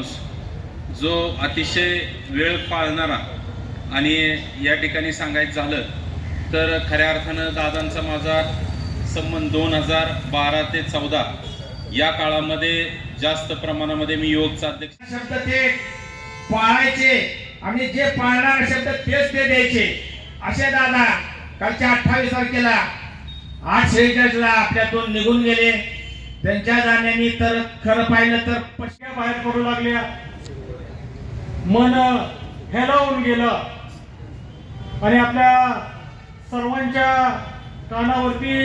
माणूस, जो अतिशय वेळ पाळणारा, आणि या ठिकाणी सांगायचं झालं तर खऱ्या अर्थानं दादांचा माझा संबंध 2012 ते 14 या काळामध्ये जास्त प्रमाणामध्ये मी योगचा अध्यक्ष शब्द ते पाळायचे आणि जे पाळणारे शब्द तेच ते द्यायचे असे दादा कालच्या 28 तारखेला 8:46ला आपल्यातून निघून गेले. त्यांच्या जाण्याने तर खरं पाहिलं तर पश्या बाहेर पडू लागल्या, मन हेलावून गेलं आणि आपल्या सर्वांच्या कानावरती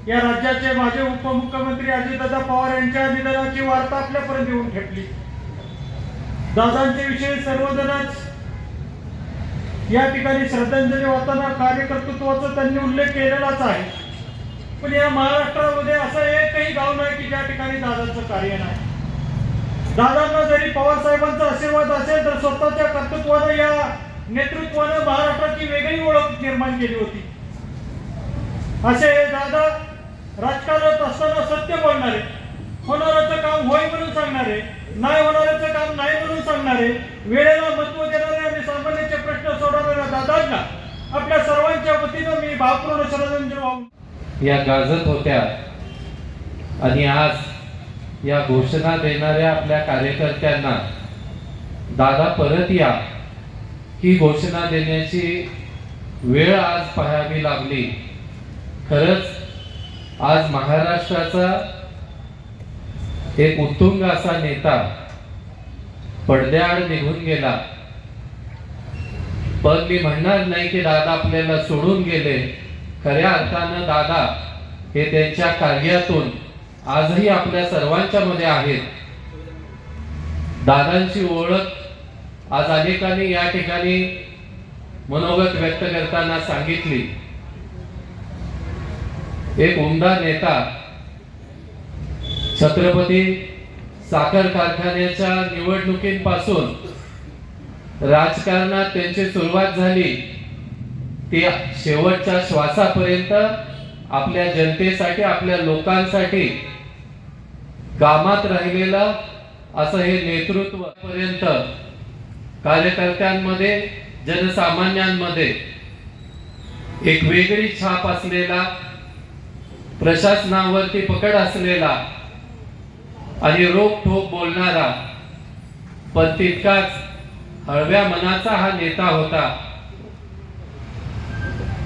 या राज्याचे माजी उपमुख्यमंत्री अजितदादा पवार यांच्या निधनाची वार्ता आपल्यापर्यंत येऊन ठेपली. दादांच्या विषयी सर्वजणच या ठिकाणी श्रद्धांजली वाहताना कार्यकर्तृत्वाचा त्यांनी उल्लेख केलेलाच आहे. पण या महाराष्ट्रामध्ये असं एकही गाव नाही की ज्या ठिकाणी दादांचं कार्य नाही. दादांना जरी पवार साहेबांचा आशीर्वाद असेल तर स्वतःच्या कर्तृत्वानं या नेतृत्वानं महाराष्ट्राची वेगळी ओळख निर्माण केली होती. असे हे दादा राजकारणात असताना सत्य बोलणारे, होणाऱ्याचं काम होय म्हणून सांगणारे, नाही होणाऱ्याचं काम नाही म्हणून सांगणारे, वेळेला महत्व देणारे आणि सामान्यांचे प्रश्न सोडवणाऱ्या दादांना आपल्या सर्वांच्या वतीनं मी भावपूर्ण श्रद्धांजली वाहून. या गाजत होत्या आणि आज या घोषणा देणाऱ्या आपल्या कार्यकर्त्यांना दादा परत या ही घोषणा देण्याची वेळ आज पाहावी लागली. खरंच आज महाराष्ट्राचा एक उत्तुंग असा नेता पडद्याआड निघून गेला. पण मी म्हणणार नाही की दादा आपल्याला सोडून गेले. खऱ्या अर्थानं दादा हे त्यांच्या कार्यातून आजही आपल्या सर्वांच्या मध्ये आहेत. दादांची ओळख आज अनेकांनी या ठिकाणी मनोगत व्यक्त करताना सांगितली. एक उमदा नेता, छत्रपती साखर कारखान्याच्या निवडणुकीपासून राजकारणात त्यांची सुरुवात झाली ती शेवटच्या श्वासापर्यंत आपल्या जनतेसाठी, आपल्या लोकांसाठी कामात राहिलेलं असं हे नेतृत्व पर्यंत कार्यकर्त्यांमध्ये, जनसामान्यांमध्ये एक वेगळी छाप असलेला, प्रशासनावरती पकड असलेला आणि रोखठोक बोलणारा पण तितकाच हळव्या मनाचा हा नेता होता.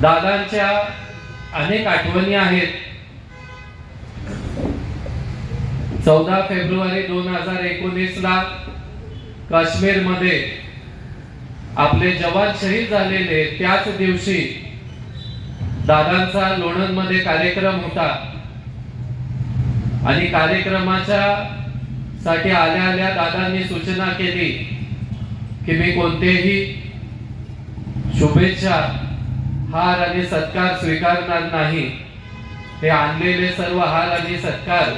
दादांच्या अनेक आठवणी आहेत. 14 फेब्रुवारी 2019ला काश्मीरमध्ये आपले जवान शहीद झालेले त्याच दिवशी दादांचा लोणंदमध्ये कार्यक्रम होता आणि कार्यक्रमाच्या साठी आल्या आल्या दादांनी सूचना केली की मी कोणतेही शुभेच्छा, हार आणि सत्कार स्वीकारणार नाही. हे आणलेले सर्व हार आणि सत्कार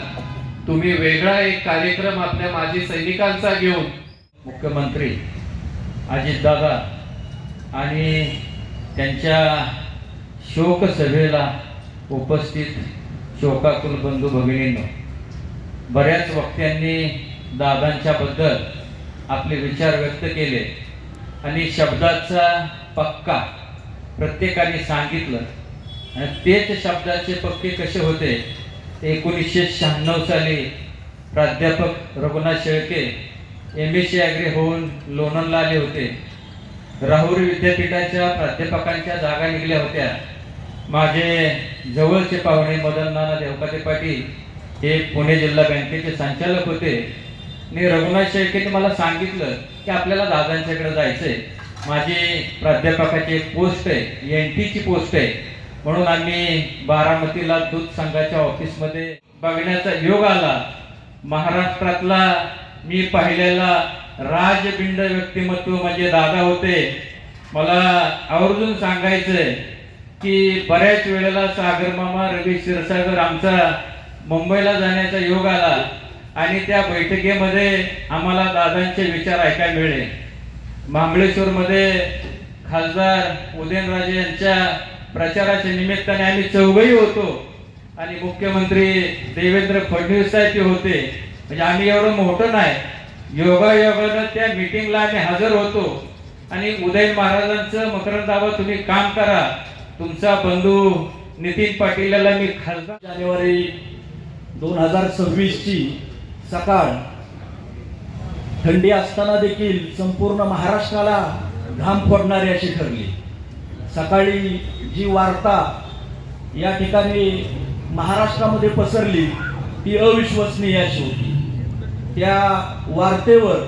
तुम्ही वेगळा एक कार्यक्रम आपल्या माजी सैनिकांचा घेऊन. मुख्यमंत्री अजितदादा आणि त्यांच्या शोक सभेला उपस्थित शोकाकुल बंधू भगिनींनो, बऱ्याच वक्त्यांनी दादांच्या बद्दल आपले विचार व्यक्त केले आणि शब्दाचा पक्का प्रत्येकाने सांगितलं. आणि तेच शब्दाचे पक्के कसे होते, 1996 साली प्राध्यापक रघुनाथ शेळके MSc ॲग्री होऊन लोणंदला आले होते. राहुरी विद्यापीठाच्या प्राध्यापकांच्या जागा निघल्या होत्या. माझे जवळचे पाहुणे मदन नाना देवकाते पाटील हे पुणे जिल्हा बँकेचे संचालक होते आणि रघुनाथ शेळकेने मला सांगितलं की आपल्याला दादांच्याकडे जायचंय. माझी प्राध्यापकाची एक पोस्ट आहे, NTची पोस्ट आहे, म्हणून आम्ही बारामतीला दूध संघाच्या ऑफिसमध्ये बघण्याचा योग आला. महाराष्ट्रातला मी पाहिलेला राजबिंड व्यक्तिमत्व म्हणजे दादा होते. मला आवर्जून सांगायचंय की बऱ्याच वेळेला सागर मामा, रवी क्षीरसागर आमचा मुंबईला जाण्याचा योग आला आणि त्या बैठकीमध्ये आम्हाला दादांचे विचार ऐकायला मिळाले. महाबळेश्वरमध्ये खासदार उदयनराजे यांच्या प्रचाराच्या निमित्ताने आम्ही चौघही होतो आणि मुख्यमंत्री देवेंद्र फडणवीस साहेब होते. म्हणजे आम्ही एवढं मोठं नाही, योगायोगानं त्या मीटिंगला आम्ही हजर होतो आणि उदयन महाराजांचं मकरंदाबा तुम्ही काम करा, तुमचा बंधू नितीन पाटीलला मी खासदार जानेवारी 2026ची सकाळ थंडी असताना देखील संपूर्ण महाराष्ट्राला घाम फोडणारी अशी ठरली. सकाळी जी वार्ता या ठिकाणी महाराष्ट्रामध्ये पसरली ती अविश्वसनीय अशी होती. त्या वार्तेवर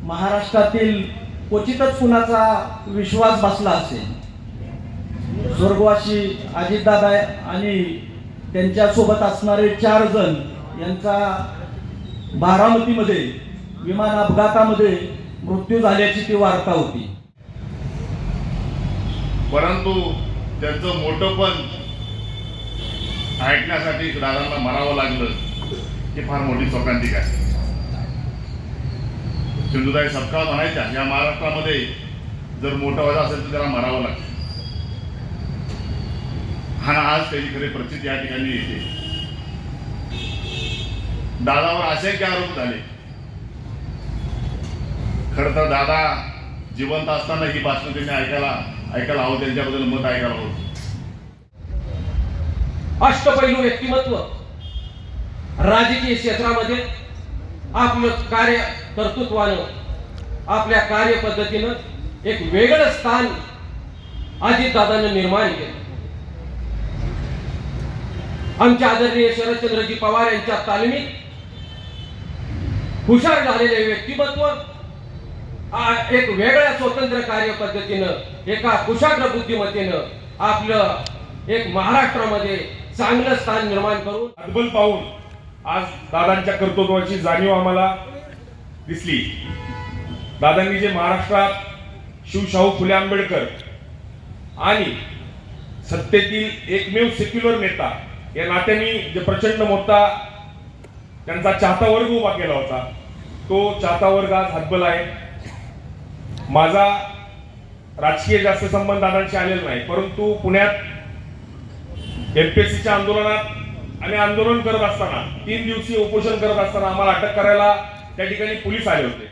महाराष्ट्रातील क्वचितच कुणाचा विश्वास बसला असेल. स्वर्गवासी अजितदादा आणि त्यांच्यासोबत असणारे 4 जण यांचा बारामतीमध्ये विमान अपघातामध्ये मृत्यू झाल्याची ती वार्ता होती. परंतु त्यांचं मोठंपण ऐकण्यासाठी दादांना मरावं लागलं ही फार मोठी शोकांतिका आहे. सिंधुताई सपकाळ म्हणायच्या, या महाराष्ट्रामध्ये जर मोठं व्हायचं असेल तर त्याला मरावं लागतं. आणि आज त्याची खरी प्रचिती या ठिकाणी येते. दादावर असंख्य आरोप झाले. खरं तर दादा जिवंत असताना ही भाषणं त्यांनी ऐकायला हवं, त्यांच्याबद्दल मत ऐकायला हवं. अष्टपैलू व्यक्तिमत्व राजकीय क्षेत्रामध्ये आपलं कार्य कर्तृत्वानं आपल्या कार्यपद्धतीनं एक वेगळं स्थान अजितदादांनी निर्माण केलं. आमच्या आदरणीय शरदचंद्रजी पवार यांच्या तालमीत हुशार झालेले व्यक्तिमत्व एक वेगळ्या स्वतंत्र कार्यपद्धतीनं एका कुशाग्र बुद्धिमत्तेनं आपलं एक महाराष्ट्रामध्ये चांगलं स्थान निर्माण करून अद्भुत पाहून आज दादांच्या कर्तृत्वाची जाणीव आम्हाला दिसली. दादांनी जे महाराष्ट्रात शिवशाहू फुले आंबेडकर आणि सत्तेतील एकमेव सेक्युलर नेता या नात्याने जे प्रचंड मोठा त्यांचा चाहता वर्ग उभा केला होता, तो चाहता वर्ग आज हतबल आहे. माझा राजकीय जास्त संबंध दादांशी आलेला नाही, परंतु पुण्यात एमपीएससीच्या आंदोलनात आणि आंदोलन करत असताना 3 दिवसीय उपोषण करत असताना आम्हाला अटक करायला त्या ठिकाणी पोलीस आले होते.